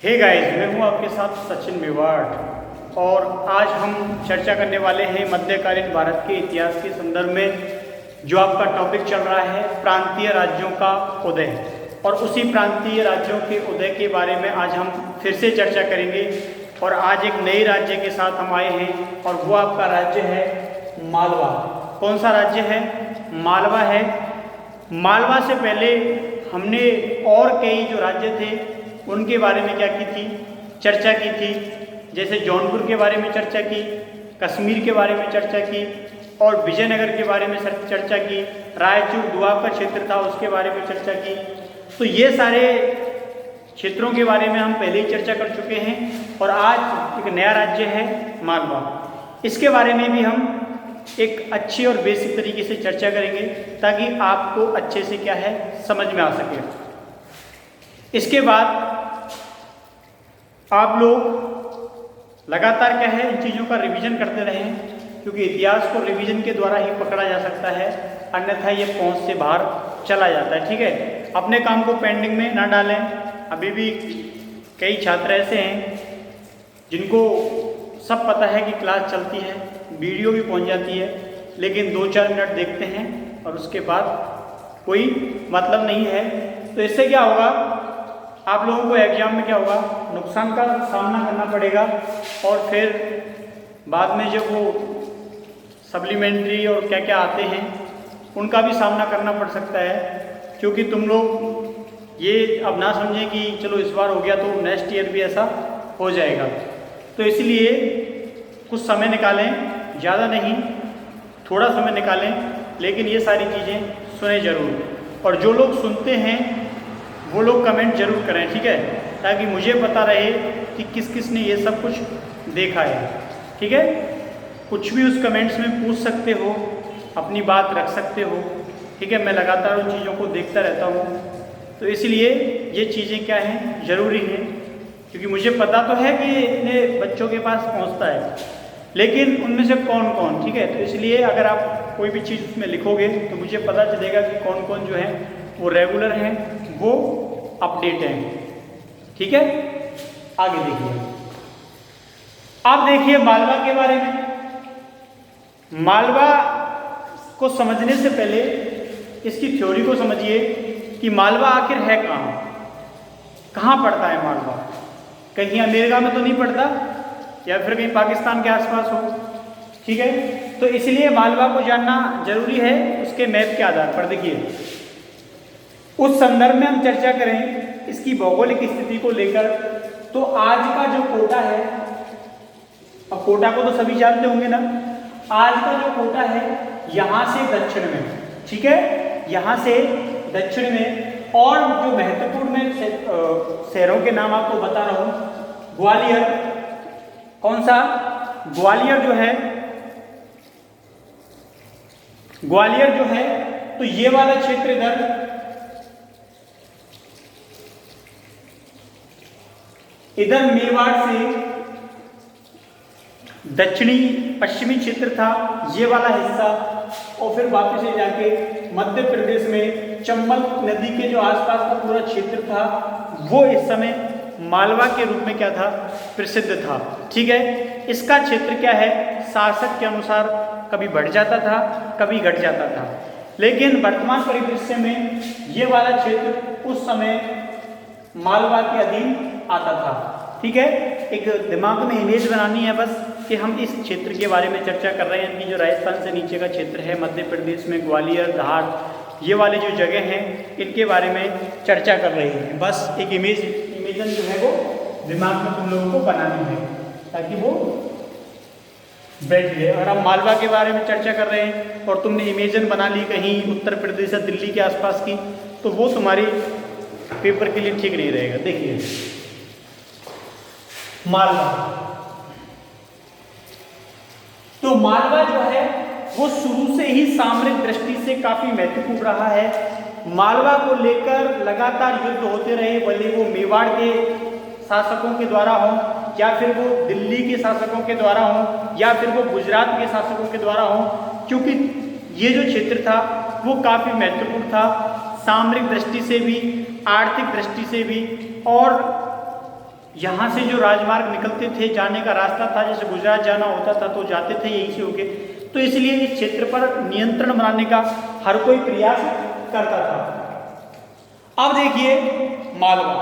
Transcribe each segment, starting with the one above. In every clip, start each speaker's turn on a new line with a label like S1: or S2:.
S1: Hey guys, मैं हूं आपके साथ सचिन मेवाड़ और आज हम चर्चा करने वाले हैं मध्यकालीन भारत के इतिहास के संदर्भ में जो आपका टॉपिक चल रहा है प्रांतीय राज्यों का उदय। और उसी प्रांतीय राज्यों के उदय के बारे में आज हम फिर से चर्चा करेंगे। और आज एक नए राज्य के साथ हम आए हैं और वो आपका राज्य है मालवा। कौन सा राज्य है? मालवा है। मालवा से पहले हमने और कई जो राज्य थे उनके बारे में क्या की थी? चर्चा की थी। जैसे जौनपुर के बारे में चर्चा की, कश्मीर के बारे में चर्चा की और विजयनगर के बारे में चर्चा की, रायचूर दुआब का क्षेत्र था उसके बारे में चर्चा की। तो ये सारे क्षेत्रों के बारे में हम पहले ही चर्चा कर चुके हैं और आज एक नया राज्य है मालवा। इसके बारे में भी हम एक अच्छी और बेसिक तरीके से चर्चा करेंगे ताकि आपको अच्छे से क्या है समझ में आ सके। इसके बाद आप लोग लगातार क्या है इन चीज़ों का रिवीजन करते रहें, क्योंकि इतिहास को रिवीजन के द्वारा ही पकड़ा जा सकता है, अन्यथा ये पहुंच से बाहर चला जाता है। ठीक है, अपने काम को पेंडिंग में ना डालें। अभी भी कई छात्र ऐसे हैं जिनको सब पता है कि क्लास चलती है, वीडियो भी पहुंच जाती है, लेकिन 2-4 मिनट देखते हैं और उसके बाद कोई मतलब नहीं है। तो इससे क्या होगा, आप लोगों को एग्जाम में क्या होगा, नुकसान का सामना करना पड़ेगा और फिर बाद में जब वो सप्लीमेंट्री और क्या क्या आते हैं उनका भी सामना करना पड़ सकता है। क्योंकि तुम लोग ये अब ना समझें कि चलो इस बार हो गया तो नेक्स्ट ईयर भी ऐसा हो जाएगा। तो इसलिए कुछ समय निकालें, ज़्यादा नहीं, थोड़ा समय निकालें, लेकिन ये सारी चीज़ें सुने ज़रूर। और जो लोग सुनते हैं वो लोग कमेंट जरूर करें, ठीक है, ताकि मुझे पता रहे कि किस किस ने ये सब कुछ देखा है। ठीक है, कुछ भी उस कमेंट्स में पूछ सकते हो, अपनी बात रख सकते हो। ठीक है, मैं लगातार उन चीज़ों को देखता रहता हूँ, तो इसलिए ये चीज़ें क्या हैं ज़रूरी हैं, क्योंकि मुझे पता तो है कि इतने बच्चों के पास पहुँचता है, लेकिन उनमें से कौन कौन, ठीक है, तो इसलिए अगर आप कोई भी चीज़ उसमें लिखोगे तो मुझे पता चलेगा कि कौन कौन जो है वो रेगुलर हैं, वो अपडेट हैं। ठीक है, आगे देखिए। आप देखिए मालवा के बारे में। मालवा को समझने से पहले इसकी थ्योरी को समझिए कि मालवा आखिर है कहाँ पड़ता है मालवा। कहीं अमेरिका में तो नहीं पड़ता या फिर कहीं पाकिस्तान के आसपास हो। ठीक है, तो इसलिए मालवा को जानना जरूरी है उसके मैप के आधार पर। देखिए, उस संदर्भ में हम चर्चा करें इसकी भौगोलिक स्थिति को लेकर। तो आज का जो कोटा है, अब कोटा को तो सभी जानते होंगे ना, आज का जो कोटा है यहाँ से दक्षिण में, ठीक है, यहाँ से दक्षिण में। और जो महत्वपूर्ण मैं शहरों के नाम आपको बता रहा हूँ, ग्वालियर, कौन सा? ग्वालियर जो है, ग्वालियर जो है, तो ये वाला क्षेत्र इधर मेवाड़ से दक्षिणी पश्चिमी क्षेत्र था ये वाला हिस्सा, और फिर वापस से जाके मध्य प्रदेश में चंबल नदी के जो आसपास का पूरा क्षेत्र था वो इस समय मालवा के रूप में क्या था, प्रसिद्ध था। ठीक है, इसका क्षेत्र क्या है, शासक के अनुसार कभी बढ़ जाता था कभी घट जाता था, लेकिन वर्तमान परिदृश्य में ये वाला क्षेत्र उस समय मालवा के अधीन आता था। ठीक है, एक दिमाग में इमेज बनानी है बस कि हम इस क्षेत्र के बारे में चर्चा कर रहे हैं कि जो राजस्थान से नीचे का क्षेत्र है मध्य प्रदेश में, ग्वालियर, धार, ये वाले जो जगह हैं इनके बारे में चर्चा कर रहे हैं। बस एक इमेजन जो है वो दिमाग में तुम लोगों को बनानी है ताकि वो बैठ जाए। अगर हम मालवा के बारे में चर्चा कर रहे हैं और तुमने इमेजन बना ली कहीं उत्तर प्रदेश या दिल्ली के आसपास की, तो वो तुम्हारी पेपर के लिए ठीक नहीं रहेगा। देखिए मालवा, तो मालवा जो है वो शुरू से ही सामरिक दृष्टि से काफी महत्वपूर्ण रहा है। मालवा को लेकर लगातार युद्ध होते रहे, भले वो मेवाड़ के शासकों के द्वारा हो या फिर वो दिल्ली के शासकों के द्वारा हो या फिर वो गुजरात के शासकों के द्वारा हो, क्योंकि ये जो क्षेत्र था वो काफी महत्वपूर्ण था, सामरिक दृष्टि से भी, आर्थिक दृष्टि से भी, और यहाँ से जो राजमार्ग निकलते थे, जाने का रास्ता था, जैसे गुजरात जाना होता था तो जाते थे यहीं से होके, तो इसलिए इस क्षेत्र पर नियंत्रण बनाने का हर कोई प्रयास करता था। अब देखिए मालवा,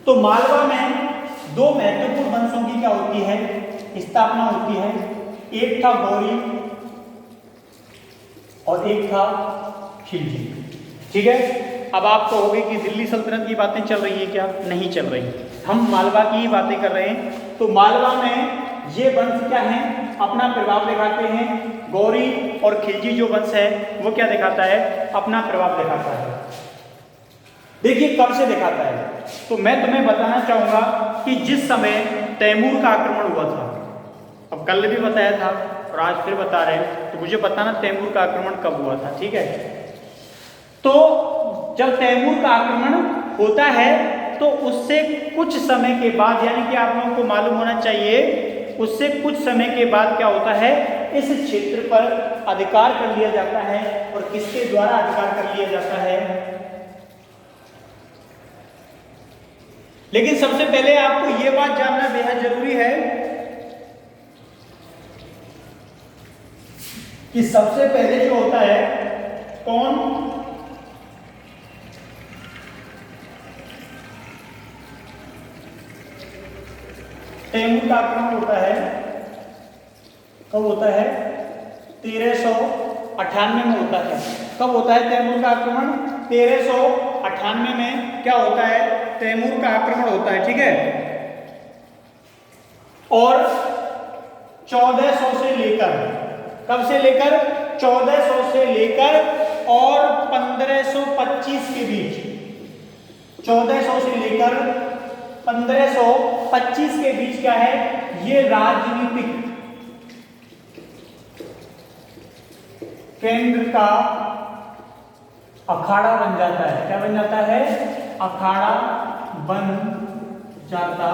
S1: तो मालवा में दो महत्वपूर्ण वंशों की क्या होती है, स्थापना होती है। एक था गौरी और एक था खिलजी। ठीक है, अब आप कहोगे कि दिल्ली सल्तनत की बातें चल रही है क्या? नहीं चल रही, हम मालवा की ही बातें कर रहे हैं। तो मालवा में ये वंश क्या है, अपना प्रभाव दिखाते हैं। गौरी और खिलजी जो वंश है वो क्या दिखाता है, अपना प्रभाव दिखाता है। देखिए कब से दिखाता है, तो मैं तुम्हें बताना चाहूंगा कि जिस समय तैमूर का आक्रमण हुआ था, अब कल भी बताया था और आज फिर बता रहे हैं, तो मुझे बताना तैमूर का आक्रमण कब हुआ था। ठीक है, तो जब तैमूर का आक्रमण होता है तो उससे कुछ समय के बाद, यानी कि आप लोगों को मालूम होना चाहिए, उससे कुछ समय के बाद क्या होता है, इस क्षेत्र पर अधिकार कर लिया जाता है। और किसके द्वारा अधिकार कर लिया जाता है? लेकिन सबसे पहले आपको यह बात जानना बेहद जरूरी है कि सबसे पहले जो होता है कौन, तैमूर का आक्रमण होता है, कब होता है? 1398 में होता है। कब होता है तैमूर का आक्रमण? 1398 में क्या होता है, तैमूर का आक्रमण होता है। ठीक है, और 1400 से लेकर, कब से लेकर? 1400 से लेकर और 1525 के बीच, 1400 से लेकर 1525 के बीच क्या है, ये राजनीतिक केंद्र का अखाड़ा बन जाता है। क्या बन जाता है? अखाड़ा बन जाता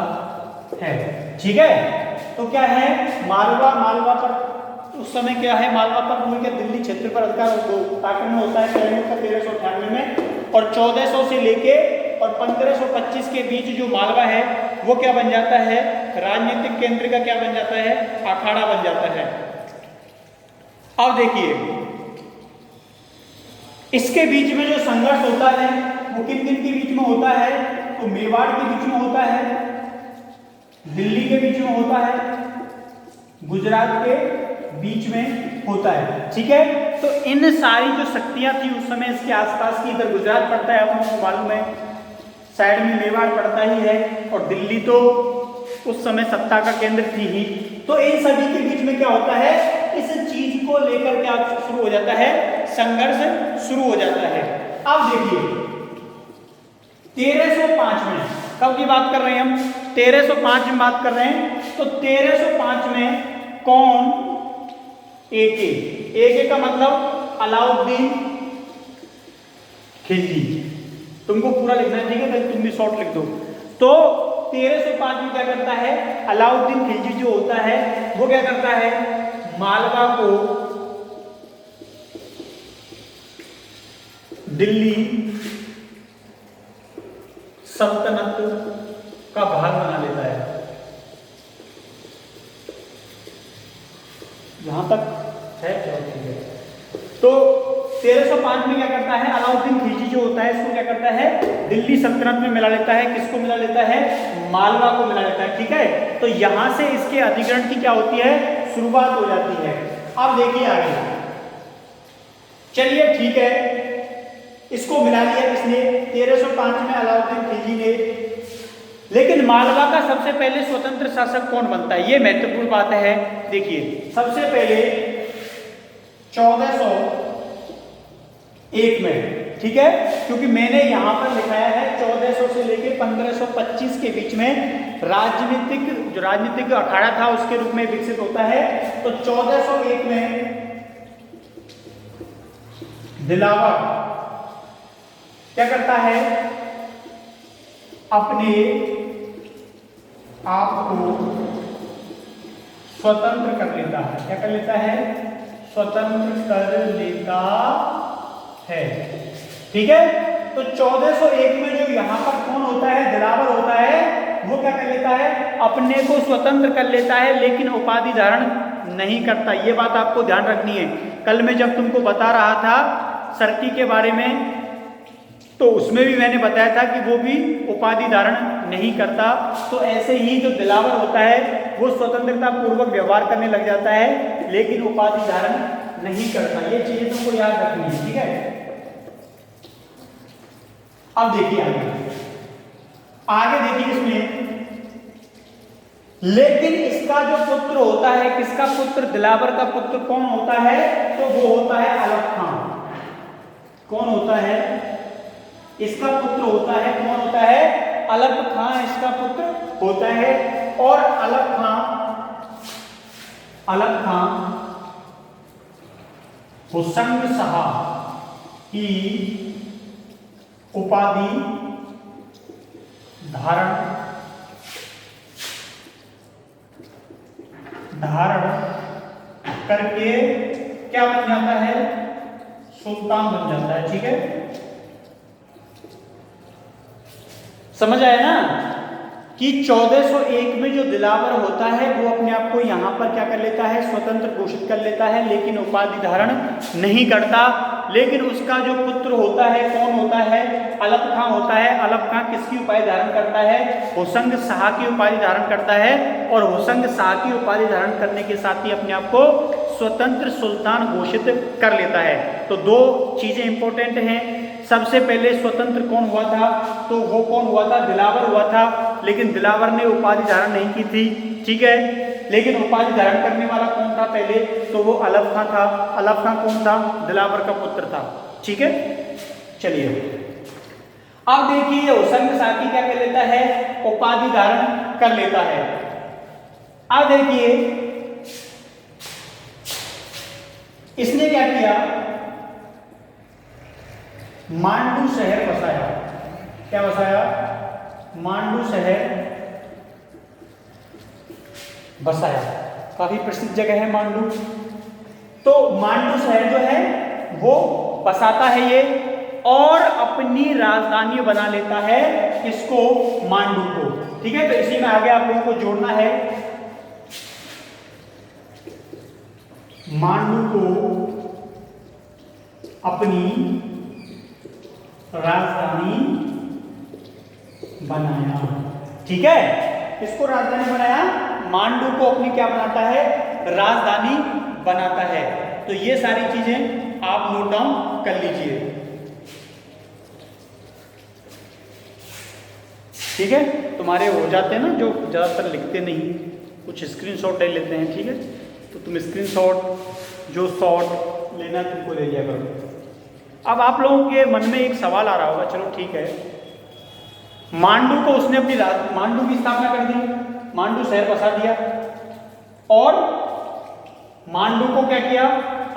S1: है। ठीक है, तो क्या है, मालवा, मालवा पर उस समय क्या है, मालवा पर पूरे के दिल्ली क्षेत्र पर आक्रमण होता है तैमूर का 1398 में, और 1400 से लेके और 1525 के बीच जो मालवा है वो क्या बन जाता है, राजनीतिक केंद्र का क्या बन जाता है, अखाड़ा बन जाता है। अब देखिए इसके बीच में जो संघर्ष होता है वो किन किन के बीच में होता है, तो मेवाड़ के बीच में होता है, दिल्ली के बीच में होता है, गुजरात के बीच में होता है। ठीक है, तो इन सारी जो शक्तियां थी उस समय इसके आसपास की, इधर गुजरात पड़ता है, आप लोगों को मालूम है, साइड में मेवाड़ पड़ता ही है, और दिल्ली तो उस समय सत्ता का केंद्र थी ही। तो इन सभी के बीच में क्या होता है, इस चीज को लेकर क्या शुरू हो जाता है, संघर्ष शुरू हो जाता है। अब देखिए 1305 में, कब की बात कर रहे हैं हम, 1305 में बात कर रहे हैं। तो 1305 में कौन, एके का मतलब अलाउद्दीन खिलजी, तुमको पूरा लिखना है, ठीक है, तुम भी शॉर्ट लिख दो। तो 1305 में क्या करता है, अलाउद्दीन खिलजी जो होता है वो क्या करता है, मालवा को दिल्ली सल्तनत का भाग बना लेता है। यहां तक है, ठीक है। तो 1305 में क्या करता है, अलाउद्दीन खिलजी जो होता है इसको क्या करता है, दिल्ली सल्तनत में मिला लेता है। किसको मिला लेता है, मालवा को मिला लेता है। ठीक है, तो यहां से इसके अधिग्रहण की क्या होती है, शुरुआत हो जाती है। अब देखिए आगे, चलिए ठीक है, इसको मिला लिया किसने, 1305 में अलाउद्दीन खिलजी ने। लेकिन मालवा का सबसे पहले स्वतंत्र शासक कौन बनता है, ये महत्वपूर्ण बात है। देखिए सबसे पहले 1401 में, ठीक है, क्योंकि मैंने यहां पर लिखाया है 1400 से लेके 1525 के बीच में राजनीतिक अखाड़ा था उसके रूप में विकसित होता है। तो 1401 में दिलावर क्या करता है, अपने आप को स्वतंत्र कर लेता है। क्या कर लेता है, स्वतंत्र कर लेता है। ठीक है, तो 1401 में जो यहां पर कौन होता है, दिलावर होता है, लेता है, अपने को स्वतंत्र कर लेता है, लेकिन उपाधि धारण नहीं करता। ये बात आपको ध्यान रखनी है। कल मैं जब तुमको बता रहा था सर्की के बारे में, तो उसमें भी मैंने बताया था कि वो भी उपाधि धारण नहीं करता। तो ऐसे ही जो दिलावर होता है वो स्वतंत्रता पूर्वक व्यवहार करने लग जाता है, लेकिन उपाधि धारण नहीं करता। ये चीजें तुमको याद रखनी है, ठीक है। अब देखिए आगे देखिए इसमें, लेकिन इसका जो पुत्र होता है, किसका पुत्र, दिलावर का पुत्र कौन होता है, तो वो होता है अलप खां। कौन होता है, इसका पुत्र होता है, कौन होता है, अलप खां इसका पुत्र होता है। और अलप खां हुसैन शाह की उपाधि धारण करके क्या बन जाता है, सुल्तान बन जाता है, ठीक है। समझ आया ना कि 1401 में जो दिलावर होता है वो अपने आप को यहां पर क्या कर लेता है, स्वतंत्र घोषित कर लेता है, लेकिन उपाधि धारण नहीं करता। लेकिन उसका जो पुत्र होता है कौन होता है, अलप खां होता है। अलप खां किसकी उपाधि धारण करता है, होशंग शाह की उपाधि धारण करता है। और होशंग शाह की उपाधि धारण करने के साथ ही अपने आप को स्वतंत्र सुल्तान घोषित कर लेता है। तो दो चीजें इंपॉर्टेंट हैं। सबसे पहले स्वतंत्र कौन हुआ था, तो वो कौन हुआ था, दिलावर हुआ था। लेकिन दिलावर ने उपाधि धारण नहीं की थी, ठीक है। लेकिन उपाधि धारण करने वाला कौन था पहले, तो वो अलप खां था। अलप खां कौन था, दिलावर का पुत्र था, ठीक है। चलिए अब देखिए होशंग शाह की क्या कर लेता है, उपाधि धारण कर लेता है। अब देखिए इसने क्या किया, मांडू शहर बसाया। क्या बसाया, मांडू शहर बसाया। काफी प्रसिद्ध जगह है मांडू। तो मांडू शहर जो है वो बसाता है ये, और अपनी राजधानी बना लेता है किसको, मांडू को, ठीक है। तो इसी में आगे आप लोगों को जोड़ना है, मांडू को अपनी राजधानी बनाया, ठीक है। किसको राजधानी बनाया, मांडू को अपनी क्या बनाता है, राजधानी बनाता है। तो ये सारी चीजें आप नोट डाउन कर लीजिए, ठीक है। तुम्हारे हो जाते हैं ना जो ज्यादातर लिखते नहीं, कुछ स्क्रीनशॉट ले लेते हैं, ठीक है। तो तुम स्क्रीनशॉट जो शॉट लेना तुमको ले लिया करो। अब आप लोगों के मन में एक सवाल आ रहा होगा, चलो ठीक है, मांडू को उसने अपनी मांडू की स्थापना कर दी, मांडू शहर बसा दिया, और मांडू को क्या किया,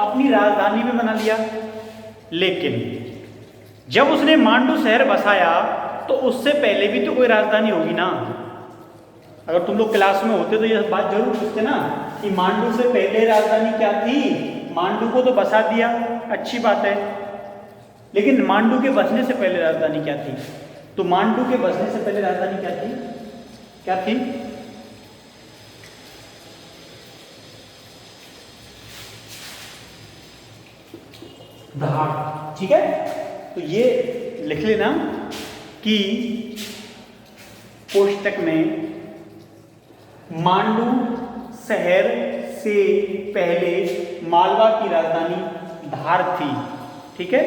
S1: अपनी राजधानी में बना लिया। लेकिन जब उसने मांडू शहर बसाया तो उससे पहले भी तो कोई राजधानी होगी ना। अगर तुम लोग क्लास में होते तो यह बात जरूर पूछते ना कि मांडू से पहले राजधानी क्या थी। मांडू को तो बसा दिया, अच्छी बात है, लेकिन मांडू के बसने से पहले राजधानी क्या थी। तो मांडू के बसने से पहले राजधानी क्या थी, क्या थी, धार, ठीक है। तो ये लिख लेना कि कोष्टक में मांडू शहर से पहले मालवा की राजधानी धार थी, ठीक है।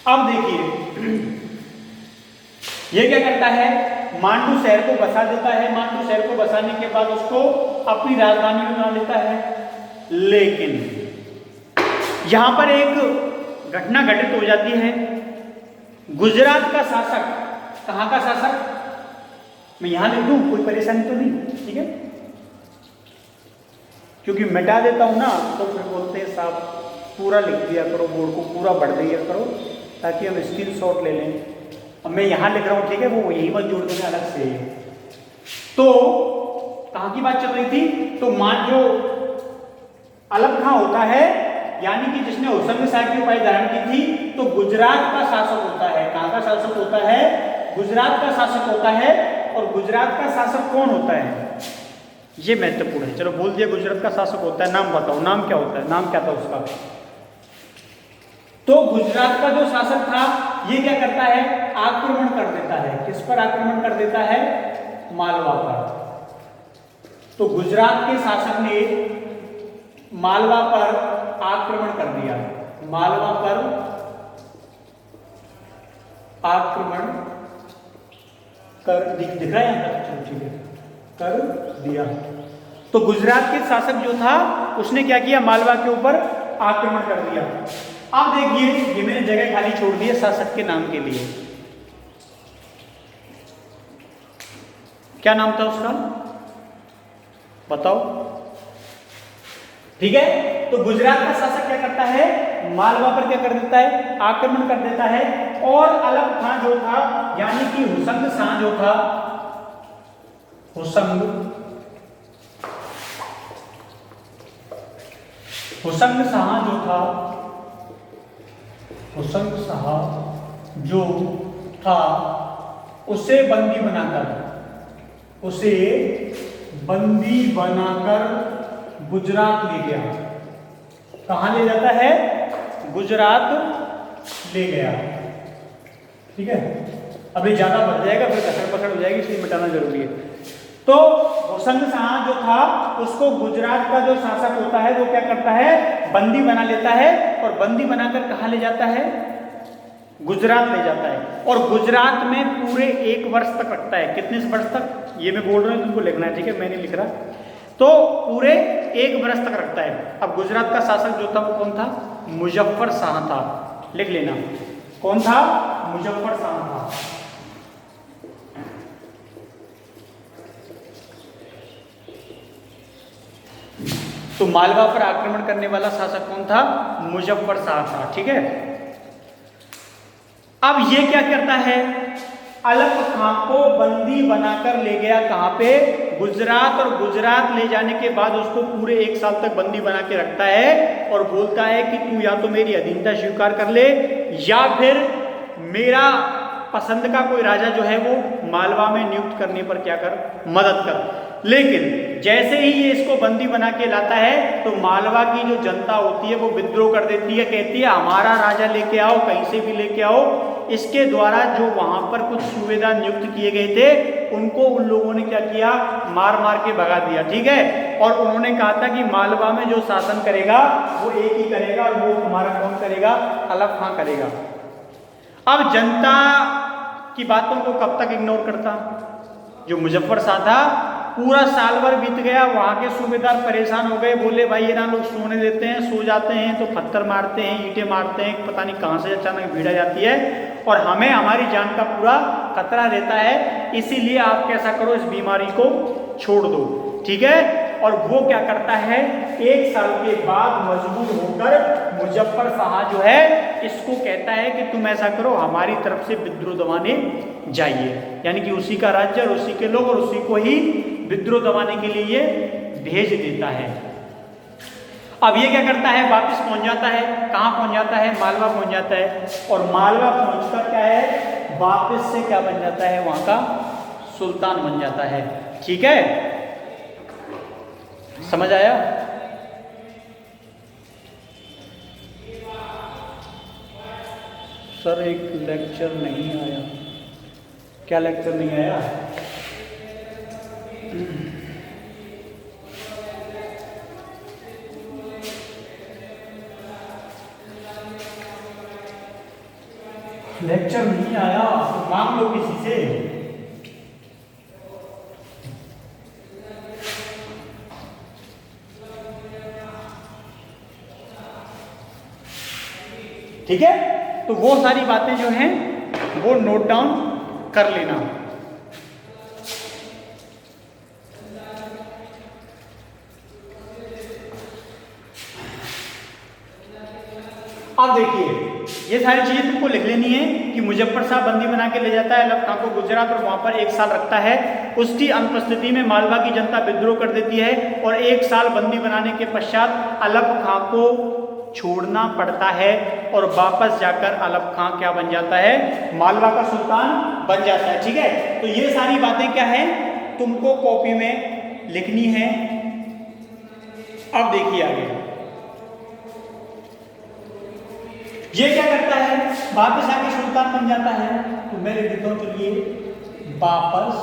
S1: अब देखिए ये क्या करता है, मांडू शहर को बसा देता है। मांडू शहर को बसाने के बाद उसको अपनी राजधानी बना लेता है। लेकिन यहां पर एक घटना घटित हो जाती है। गुजरात का शासक, कहां का शासक, मैं यहां लिख दूं, कोई परेशानी तो नहीं, ठीक है, क्योंकि मिटा देता हूं ना तो फिर बोलते हैं साहब पूरा लिख दिया करो, बोर्ड को पूरा बढ़ दिया करो ताकि हम स्क्रीनशॉट ले लें। अब मैं यहां लिख रहा हूं, ठीक है, वो यही मत जोड़ देना अलग से। तो कहां की बात चल रही थी, तो मान जो अलप खां होता है यानी कि जिसने होशंग शाह की उपाधि धारण की थी, तो गुजरात का शासक होता है। कहाँ का शासक होता है? गुजरात का शासक होता है। और गुजरात का शासक कौन होता है, ये महत्वपूर्ण है। चलो बोल दिया गुजरात का शासक होता है, नाम बताओ, नाम क्या होता है, नाम क्या था उसका? तो गुजरात का जो शासक था ये क्या करता है, आक्रमण कर देता है। किस पर आक्रमण कर देता है? मालवा पर। तो गुजरात के शासक ने मालवा पर आक्रमण कर दिया। मालवा पर आक्रमण कर दिख रहा है यहां तक? चलो ठीक है, कर दिया। तो गुजरात के शासक जो था उसने क्या किया, मालवा के ऊपर आक्रमण कर दिया। अब देखिए ये मैंने जगह खाली छोड़ दी है शासक के नाम के लिए। क्या नाम था उसका, बताओ? ठीक है, तो गुजरात का शासक क्या करता है, मालवा पर क्या कर देता है, आक्रमण कर देता है। और अलग खां जो था, यानी कि होशंग शाह जो था, होशंग शाह जो था, होशंग शाह जो था उसे बंदी बनाकर गुजरात ले गया। कहां ले जाता है? गुजरात ले गया। ठीक है, अभी ज्यादा बढ़ जाएगा फिर कसर पकड़ हो जाएगी, इसलिए मिटाना जरूरी है। तो होशंग शाह जो था उसको गुजरात का जो शासक होता है वो क्या करता है, बंदी बना लेता है। और बंदी बनाकर कहां ले जाता है? गुजरात ले जाता है। और गुजरात में पूरे 1 वर्ष तक रखता है। कितने वर्ष तक, ये मैं बोल रहा हूं, तुमको लिखना है, ठीक है, मैं नहीं लिख रहा। तो पूरे 1 वर्ष तक रखता है। अब गुजरात का शासक जो था वो कौन था? मुजफ्फर शाह था। लिख लेना, कौन था? मुजफ्फर शाह था। तो मालवा पर आक्रमण करने वाला शासक कौन था? मुजफ्फर शाह था। ठीक है, अब ये क्या करता है, अलग खां को बंदी बनाकर ले गया। कहां पे? गुजरात। और गुजरात ले जाने के बाद उसको पूरे 1 साल तक बंदी बना के रखता है और बोलता है कि तू या तो मेरी अधीनता स्वीकार कर ले या फिर मेरा पसंद का कोई राजा जो है वो मालवा में नियुक्त करने पर क्या कर, मदद कर। लेकिन जैसे ही ये इसको बंदी बना के लाता है तो मालवा की जो जनता होती है वो विद्रोह कर देती है, कहती है हमारा राजा लेके आओ, कहीं से भी लेके आओ। इसके द्वारा जो वहां पर कुछ सूबेदार नियुक्त किए गए थे उनको उन लोगों ने क्या किया, मार मार के भगा दिया। ठीक है, और उन्होंने कहा था कि मालवा में जो शासन करेगा वो एक ही करेगा और वो हमारा कौन करेगा, अलग खां करेगा। अब जनता की बातों को कब तक इग्नोर करता? जो मुजफ्फर शाह था, पूरा साल भर बीत गया, वहां के सूबेदार परेशान हो गए, बोले भाई ये ना लोग सोने देते हैं, सो जाते हैं तो पत्थर मारते हैं, ईंटें मारते हैं, पता नहीं कहां से अचानक भीड़ आ जाती है और हमें हमारी जान का पूरा खतरा रहता है, इसीलिए आप कैसा करो, इस बीमारी को छोड़ दो। ठीक है, और वो क्या करता है, 1 साल के बाद मजबूर होकर मुजफ्फर शाह जो है इसको कहता है कि तुम ऐसा करो, हमारी तरफ से विद्रोह दबाने जाइए। यानी कि उसी का राज्य और उसी के लोग और उसी को ही विद्रोह दबाने के लिए भेज देता है। अब ये क्या करता है, वापस पहुंच जाता है। कहां पहुंच जाता है? मालवा पहुंच जाता है। और मालवा पहुंचकर क्या है, वापस से क्या बन जाता है, वहां का सुल्तान बन जाता है। ठीक है, समझ आया? सर एक लेक्चर नहीं आया। क्या लेक्चर नहीं आया? लेक्चर नहीं आया तो मांग लो किसी से। ठीक है, तो वो सारी बातें जो हैं वो नोट डाउन कर लेना। अब देखिए ये सारी चीजें तुमको लिख लेनी है कि मुजफ्फर शाह बंदी बना के ले जाता है अलग खां को गुजरात और वहां पर 1 साल रखता है। उसकी अनुपस्थिति में मालवा की जनता विद्रोह कर देती है और 1 साल बंदी बनाने के पश्चात अलग खां को छोड़ना पड़ता है और वापस जाकर अलप खां क्या बन जाता है, मालवा का सुल्तान बन जाता है। ठीक है, तो ये सारी बातें क्या है तुमको कॉपी में लिखनी है। अब देखिए आगे, ये क्या करता है, वापस आके सुल्तान बन जाता है। तो मैं लिख देता हूं, चलिए, वापस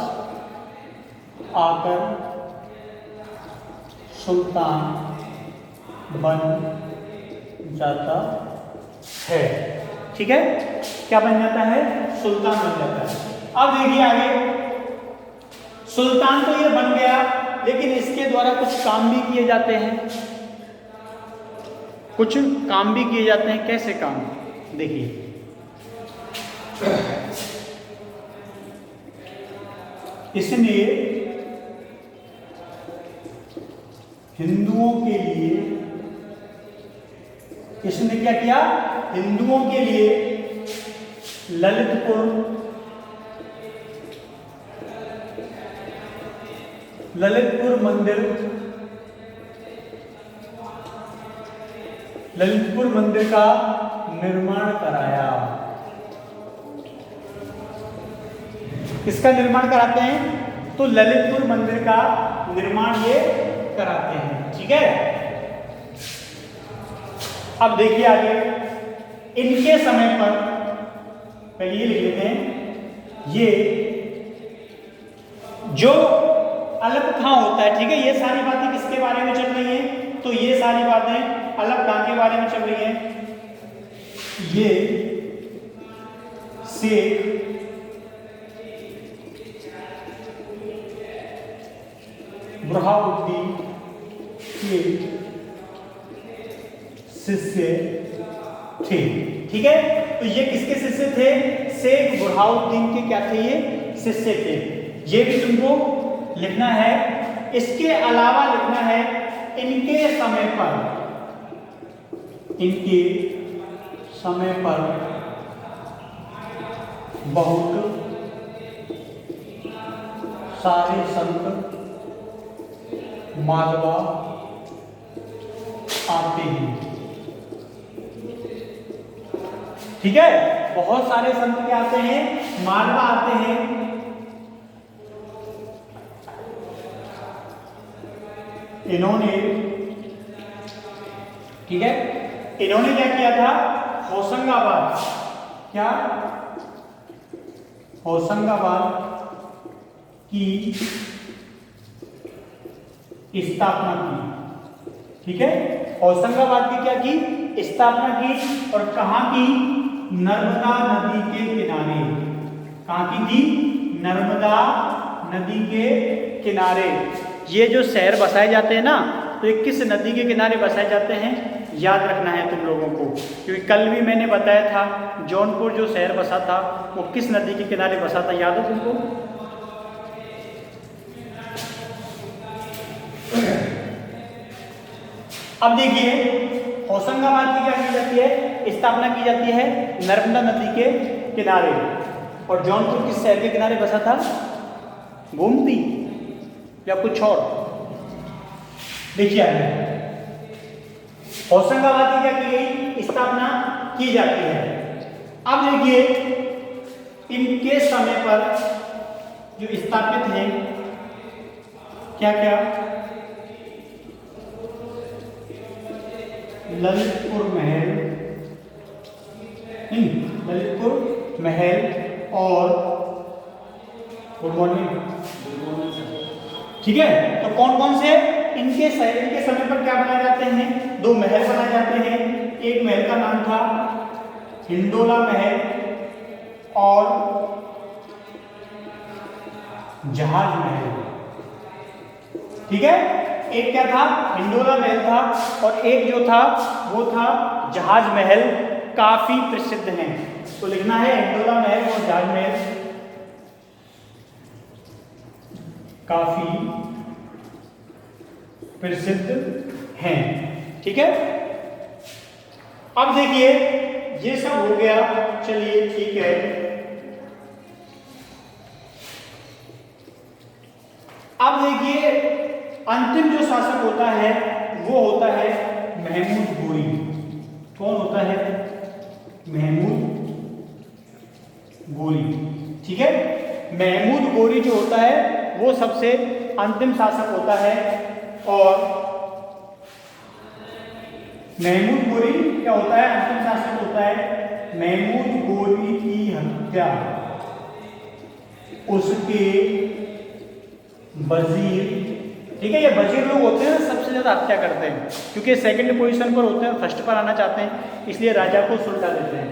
S1: आकर सुल्तान बन जाता है। ठीक है, क्या बन जाता है, सुल्तान बन जाता है। अब देखिए आगे, सुल्तान तो ये बन गया, लेकिन इसके द्वारा कुछ काम भी किए जाते हैं, कुछ काम भी किए जाते हैं। कैसे काम, देखिए, इसने हिंदुओं के लिए, इसने क्या किया, हिंदुओं के लिए ललितपुर मंदिर का निर्माण कराया। किसका निर्माण कराते हैं, तो ललितपुर मंदिर का निर्माण ये कराते हैं। ठीक है, अब देखिए आगे, इनके समय पर, पहले ये लिख लेते हैं, ये जो अलप खां होता है, ठीक है, ये सारी बातें किसके बारे में चल रही हैं, तो ये सारी बातें अलप खां के बारे में चल रही हैं। ये शेख बुरहानुद्दीन के शिष्य थे। ठीक है, तो ये किसके शिष्य थे, शेख बुरहानुद्दीन के क्या थे, ये शिष्य थे। ये भी तुमको लिखना है। इसके अलावा लिखना है, इनके समय पर बहुत सारे संत मालवा आते हैं। ठीक है, बहुत सारे संत क्या आते हैं, मालवा आते हैं। इन्होंने, ठीक है, इन्होंने क्या किया था, होशंगाबाद, क्या, होशंगाबाद की स्थापना की। ठीक है, होशंगाबाद की क्या की, स्थापना की, और कहां की, नर्मदा नदी के किनारे। कहां की थी, नर्मदा नदी के किनारे। ये जो शहर बसाए जाते हैं ना, तो ये किस नदी के किनारे बसाए जाते हैं, याद रखना है तुम लोगों को, क्योंकि कल भी मैंने बताया था जौनपुर जो शहर बसा था वो किस नदी के किनारे बसा था, याद है तुमको। अब देखिए, होशंगाबाद की क्या की जाती है, स्थापना की जाती है नर्मदा नदी के किनारे। और जौनपुर किस शहर के किनारे बसा था, गोमती या कुछ और। देखिए होशंगाबाद की क्या की गई, स्थापना की जाती है। अब देखिए, इनके समय पर जो स्थापित हैं, क्या क्या, ललितपुर महल, नहीं, ललितपुर महल और गुड मॉर्निंग, ठीक है। तो कौन कौन से इनके समय पर क्या बनाए जाते हैं, दो महल बनाए जाते हैं। एक महल का नाम था हिंडोला महल और जहाज महल, ठीक है। एक क्या था, हिंडोला महल था, और एक जो था वो था जहाज महल, काफी प्रसिद्ध हैं। तो लिखना है हिंडोला महल और जहाज महल काफी प्रसिद्ध हैं, ठीक है। अब देखिए ये सब हो गया, चलिए ठीक है। अब देखिए अंतिम जो शासक होता है वो होता है महमूद गोरी। कौन होता है? महमूद गोरी। ठीक है, महमूद गोरी जो होता है वो सबसे अंतिम शासक होता है। और महमूद गोरी क्या होता है? अंतिम शासक होता है। महमूद गोरी की हत्या उसके वजीर, ठीक है, ये वजीर लोग होते हैं सबसे ज्यादा हत्या करते हैं, क्योंकि सेकंड पोजीशन पर होते हैं, फर्स्ट पर आना चाहते हैं, इसलिए राजा को सुलटा देते हैं।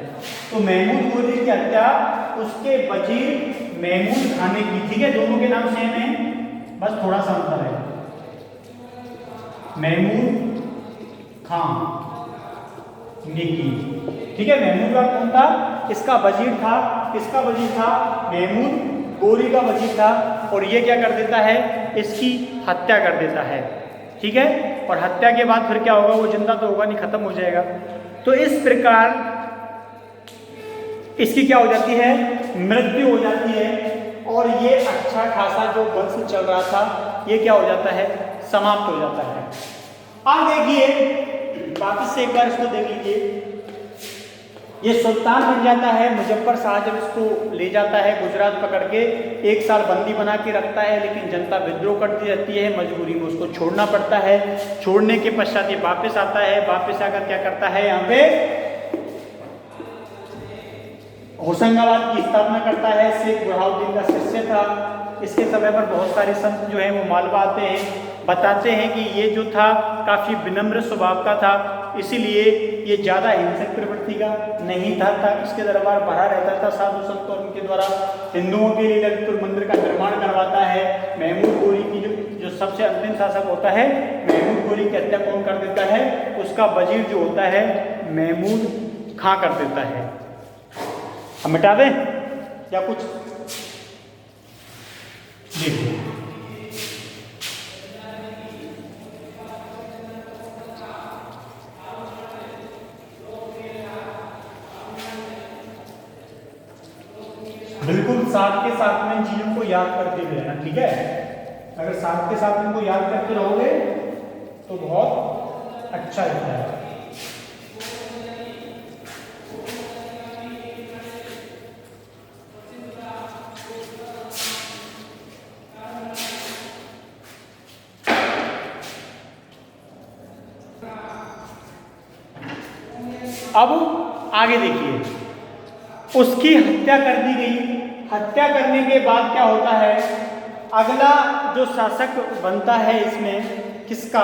S1: तो महमूद गोरी की हत्या उसके वजीर महमूद खान ने की। ठीक है, दोनों के नाम सेम है, बस थोड़ा सा अंतर है। महमूद खान ने की। ठीक है, महमूद खान कौन था? इसका वजीर था। किसका वजीर था? महमूद गोरी का वजीर था। और ये क्या कर देता है? इसकी हत्या कर देता है। ठीक है, और हत्या के बाद फिर क्या होगा? वो जिंदा तो होगा नहीं, खत्म हो जाएगा। तो इस प्रकार इसकी क्या हो जाती है? मृत्यु हो जाती है। और ये अच्छा खासा जो वंश चल रहा था ये क्या हो जाता है? समाप्त हो जाता है। अब देखिए वापस से एक बार इसको देख लीजिए। ये सुल्तान बन जाता है। मुजफ्फर शाह जब इसको ले जाता है गुजरात पकड़ के, 1 साल बंदी बना के रखता है, लेकिन जनता विद्रोह करती रहती है, मजबूरी में उसको छोड़ना पड़ता है। छोड़ने के पश्चात ये वापस आता है। वापस आकर क्या करता है? यहाँ पे होशंगाबाद की स्थापना करता है। शेख बुरहानुद्दीन का शिष्य था। इसके समय पर बहुत सारे संत जो हैं वो मालवा आते हैं, बताते हैं कि ये जो था काफ़ी विनम्र स्वभाव का था, इसीलिए ये ज़्यादा हिंसक प्रवृत्ति का नहीं था। इसके दरबार भरा रहता था साधु संत, और उनके द्वारा हिंदुओं के लिए ललितपुर मंदिर का निर्माण करवाता है। महमूद गोरी की जो सबसे अंतिम शासक होता है, महमूद गोरी की हत्या कौन कर देता है? उसका वजीर जो होता है महमूद खां कर देता है। हम मिटा दें या कुछ देखिए। बिल्कुल साथ के साथ में चीजों को याद करते हुए रहना। ठीक है, अगर साथ के साथ इनको याद करते रहोगे तो बहुत अच्छा रहता है। अब आगे देखिए, उसकी हत्या कर दी गई। हत्या करने के बाद क्या होता है? अगला जो शासक बनता है इसमें किसका?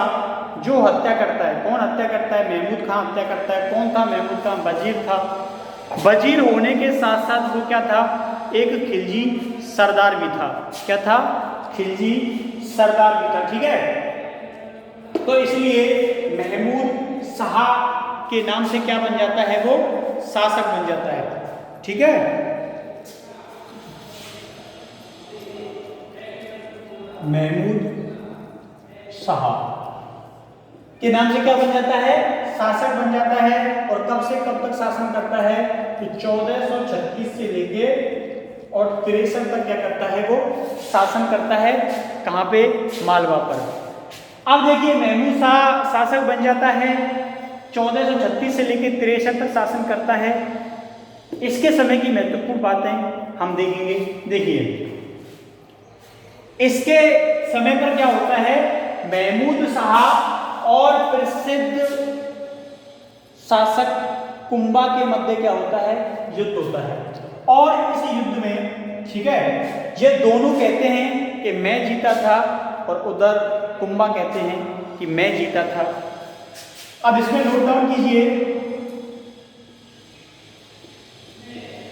S1: जो हत्या करता है। कौन हत्या करता है? महमूद खां हत्या करता है। कौन था महमूद खां? वजीर था। वजीर होने के साथ साथ वो क्या था? एक खिलजी सरदार भी था। क्या था? खिलजी सरदार भी था। ठीक है, तो इसलिए महमूद शाह के नाम से क्या बन जाता है? वो शासक बन जाता है। ठीक है, महमूद शाह के नाम से क्या बन जाता है? शासक बन जाता है। और कब से कब तक शासन करता है? कि 1436 से लेके और 63 तक क्या करता है? वो शासन करता है। कहाँ पे? मालवा पर। अब देखिए, महमूद शाह शासक बन जाता है, 1436 से लेकर 63 तक शासन करता है। इसके समय की महत्वपूर्ण बातें हम देखेंगे। देखिए, इसके समय पर क्या होता है? महमूद शाह और प्रसिद्ध शासक कुंभा के मध्य क्या होता है? युद्ध होता है। और इस युद्ध में, ठीक है, ये दोनों कहते हैं कि मैं जीता था, और उधर कुंभा कहते हैं कि मैं जीता था। अब इसमें नोट डाउन कीजिए,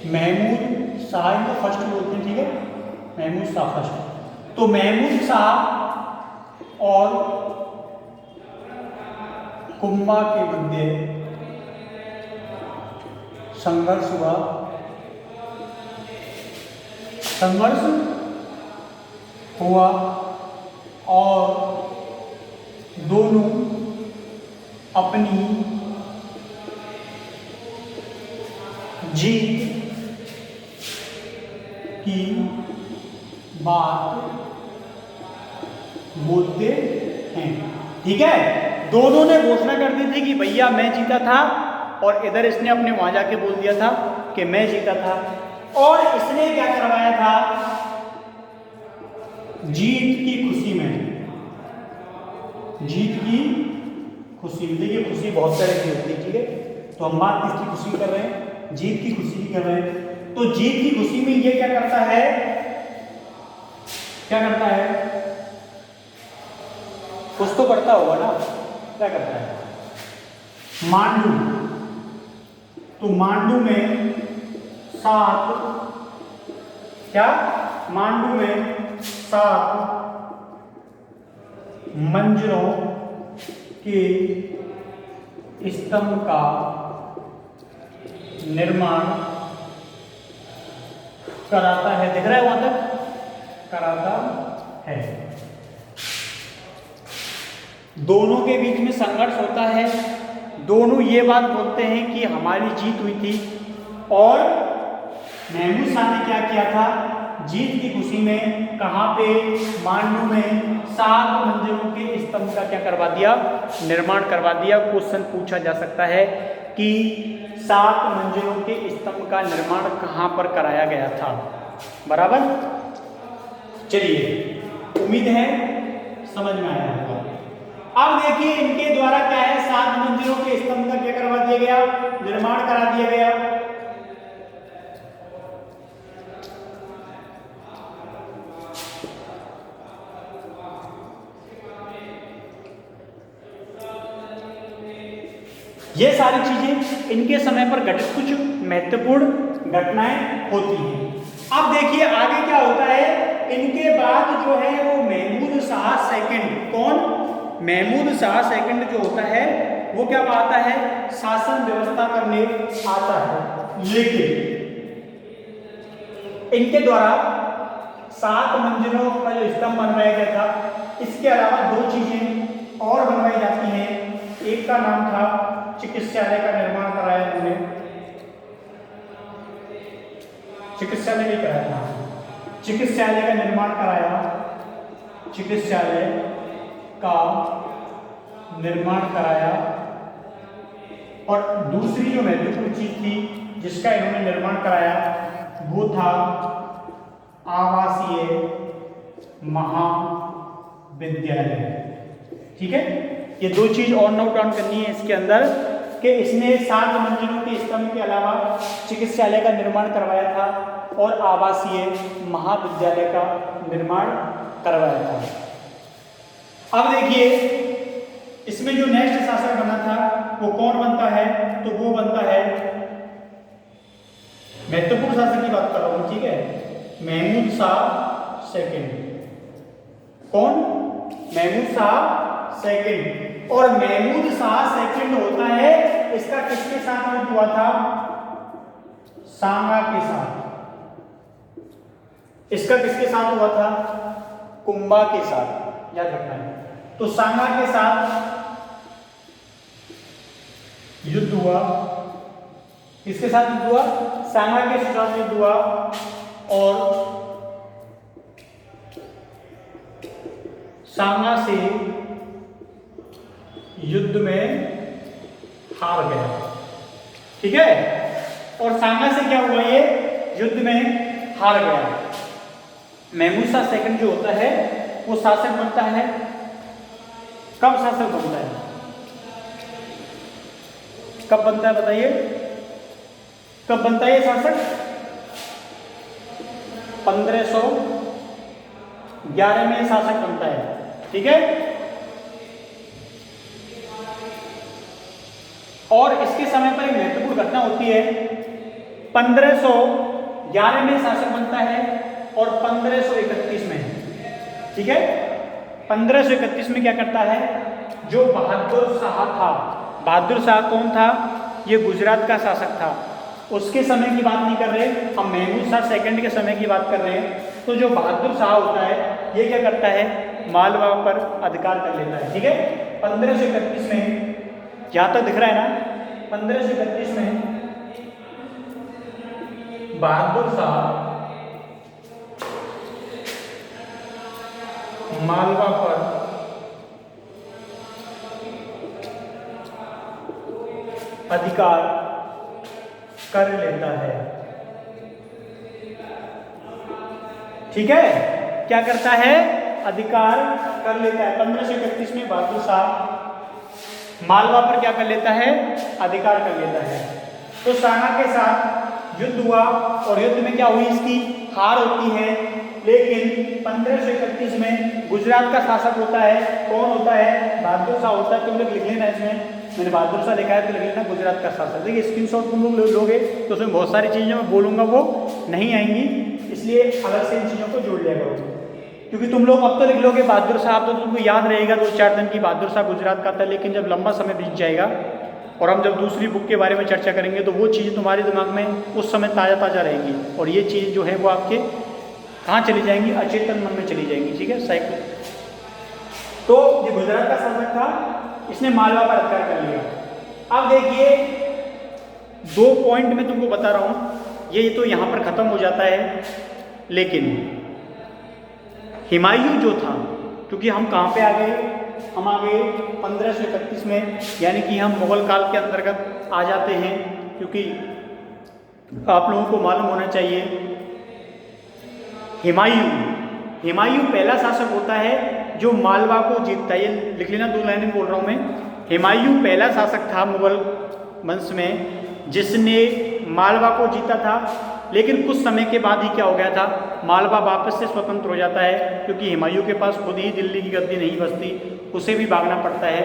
S1: महमूद शाह इनको फर्स्ट बोलते हैं। ठीक है, महमूद शाह फर्स्ट। तो महमूद शाह और कुंभा के मध्य संघर्ष हुआ। संघर्ष हुआ और दोनों अपनी जीत की बात बोलते हैं। ठीक है, दोनों ने घोषणा कर दी थी कि भैया मैं जीता था और इधर इसने अपने वहां जाके बोल दिया था कि मैं जीता था। और इसने क्या करवाया था, जीत की खुशी में, जीत की खुशी में, देखिए खुशी बहुत तरह की होती है, ठीक है, तो हम बात किसकी खुशी कर रहे हैं, जीत की खुशी की कर रहे हैं। तो जीत की खुशी में ये क्या करता है, क्या करता है, कुछ तो करता होगा ना, क्या करता है, मांडू, तो मांडू में 7, क्या, मांडू में 7 मंजिलों के स्तंभ का निर्माण कराता है। दिख रहा है वहां तक, कराता है। दोनों के बीच में संघर्ष होता है, दोनों ये बात बोलते हैं कि हमारी जीत हुई थी, और महमूद शाह ने क्या किया था, जीत की खुशी में कहाँ पे, मांडू में 7 मंजिलों के स्तंभ का क्या करवा दिया, निर्माण करवा दिया। क्वेश्चन पूछा जा सकता है कि 7 मंजिलों के स्तंभ का निर्माण कहाँ पर कराया गया था, बराबर। चलिए, उम्मीद है समझ में आया होगा। अब देखिए इनके द्वारा क्या है, 7 मंजिलों के स्तंभ का क्या करवा दिया गया, निर्माण करा दिया गया। ये सारी चीजें इनके समय पर घटित कुछ महत्वपूर्ण घटनाएं होती हैं। अब देखिए आगे क्या होता है, इनके बाद जो है वो महमूद शाह सेकंड, कौन, महमूद शाह सेकंड जो होता है वो क्या पाता है, शासन व्यवस्था करने आता है। लेकिन इनके द्वारा 7 मंजिलों का जो स्तंभ बनवाया गया था, इसके अलावा 2 चीजें और बनवाई जाती हैं। एक का नाम था चिकित्सालय का निर्माण कराया उन्होंने, चिकित्सालय नहीं कराया था, चिकित्सालय का निर्माण कराया, चिकित्सालय का निर्माण कराया। और दूसरी जो महत्वपूर्ण चीज थी जिसका इन्होंने निर्माण कराया वो था आवासीय महाविद्यालय। ठीक है, ये 2 चीज और नोट डाउन करनी है इसके अंदर कि इसने 7 मंजिलों के स्तंभ के अलावा चिकित्सालय का निर्माण करवाया था और आवासीय महाविद्यालय का निर्माण करवाया था। अब देखिए इसमें जो नेक्स्ट शासक बना था वो कौन बनता है, तो वो बनता है, महत्वपूर्ण शासक की बात कर रहा हूं, ठीक है, महमूद शाह सेकंड। कौन, महमूद शाह सेकंड। और महमूद शाह सेकंड होता है, इसका किसके साथ युद्ध हुआ था, सांगा के साथ। इसका किसके साथ हुआ था, कुंभा के साथ, याद रखना है। तो सांगा के साथ युद्ध हुआ, किसके साथ युद्ध हुआ, सांगा के साथ युद्ध हुआ, और सांगा से युद्ध में हार गया। ठीक है, और सांगा से क्या हुआ, ये युद्ध में हार गया। महमूद शाह सेकंड जो होता है वो शासक बनता है, कब शासक बनता है, कब बनता है बताइए, कब बनता है शासक, 1511 में शासक बनता है। ठीक है, और इसके समय पर एक महत्वपूर्ण घटना होती है, 1511 में शासक बनता है और 1531 में, ठीक है, 1531 में क्या करता है, जो बहादुर शाह था, बहादुर शाह कौन था, ये गुजरात का शासक था, उसके समय की बात नहीं कर रहे हम, महमूद शाह सेकंड के समय की बात कर रहे हैं। तो जो बहादुर शाह होता है ये क्या करता है, मालवा पर अधिकार कर लेता है। ठीक है, 1531 में, यहाँ तक दिख रहा है ना, 1531 में बहादुर शाह मालवा पर अधिकार कर लेता है। ठीक है, क्या करता है? अधिकार कर लेता है। 1531 में बहादुर शाह मालवा पर क्या कर लेता है? अधिकार कर लेता है। तो शाह के साथ युद्ध हुआ और युद्ध में क्या हुई? इसकी हार होती है। लेकिन 1531 में गुजरात का शासक होता है। कौन होता है? बहादुर शाह होता है। तुम लोग लिख लेना, इसमें मैंने बहादुर शाह लिखा है तो लिख लेना गुजरात का शासक। देखिए स्क्रीनशॉट तुम लोग लोगे तो उसमें बहुत सारी चीज़ें मैं बोलूँगा वो नहीं आएंगी, इसलिए अलग से इन चीज़ों को जोड़ लिया करो। क्योंकि तुम लोग अब तो लिख लोगे बहादुर शाह, तो तुमको याद रहेगा 2-4 दिन की बहादुर शाह गुजरात का था। लेकिन जब लंबा समय बीत जाएगा और हम जब दूसरी बुक के बारे में चर्चा करेंगे तो वो चीज़ें तुम्हारे दिमाग में उस समय ताज़ा ताज़ा रहेंगी और ये चीज़ जो है वो आपके कहाँ चली जाएंगी? अचेतन मन में चली जाएंगी। ठीक है, साइकिल। तो ये गुजरात का शासक था, इसने मालवा पर अधिकार कर लिया। अब देखिए 2 पॉइंट मैं तुमको बता रहा हूँ, ये तो यहाँ पर ख़त्म हो जाता है। लेकिन हुमायूं जो था, क्योंकि हम कहाँ पे आ गए? हम आ गए 1531 में, यानी कि हम मुगल काल के अंतर्गत आ जाते हैं। क्योंकि आप लोगों को मालूम होना चाहिए हुमायूं पहला शासक होता है जो मालवा को जीतता है। ये लिख लेना, 2 लाइनें बोल रहा हूँ मैं। हुमायूं पहला शासक था मुगल वंश में जिसने मालवा को जीता था। लेकिन कुछ समय के बाद ही क्या हो गया था? मालवा वापस से स्वतंत्र हो जाता है, क्योंकि हुमायूं के पास खुद ही दिल्ली की गद्दी नहीं बचती, उसे भी भागना पड़ता है।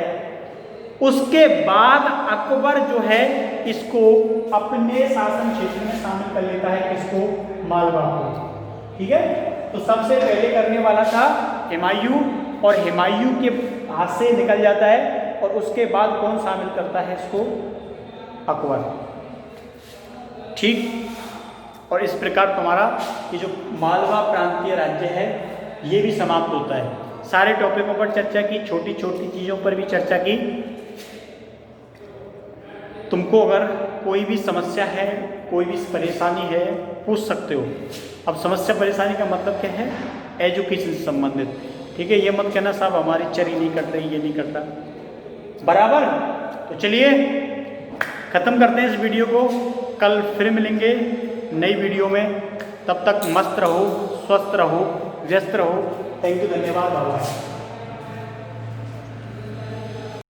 S1: उसके बाद अकबर जो है इसको अपने शासन क्षेत्र में शामिल कर लेता है। किसको? मालवा को। ठीक है, तो सबसे पहले करने वाला था हुमायूं, और हुमायूं के हाथ से निकल जाता है। और उसके बाद कौन शामिल करता है इसको? अकबर। ठीक, और इस प्रकार तुम्हारा ये जो मालवा प्रांतीय राज्य है ये भी समाप्त होता है। सारे टॉपिकों पर चर्चा की, छोटी छोटी चीज़ों पर भी चर्चा की। तुमको अगर कोई भी समस्या है, कोई भी परेशानी है, पूछ सकते हो। अब समस्या परेशानी का मतलब क्या है? एजुकेशन से संबंधित। ठीक है, ये मत कहना साहब हमारी चरी नहीं करते, ये नहीं करता, बराबर। तो चलिए ख़त्म करते हैं इस वीडियो को। कल फिर मिलेंगे नई वीडियो में। तब तक मस्त रहो, स्वस्थ रहो, व्यस्त रहो। थैंक यू, धन्यवाद।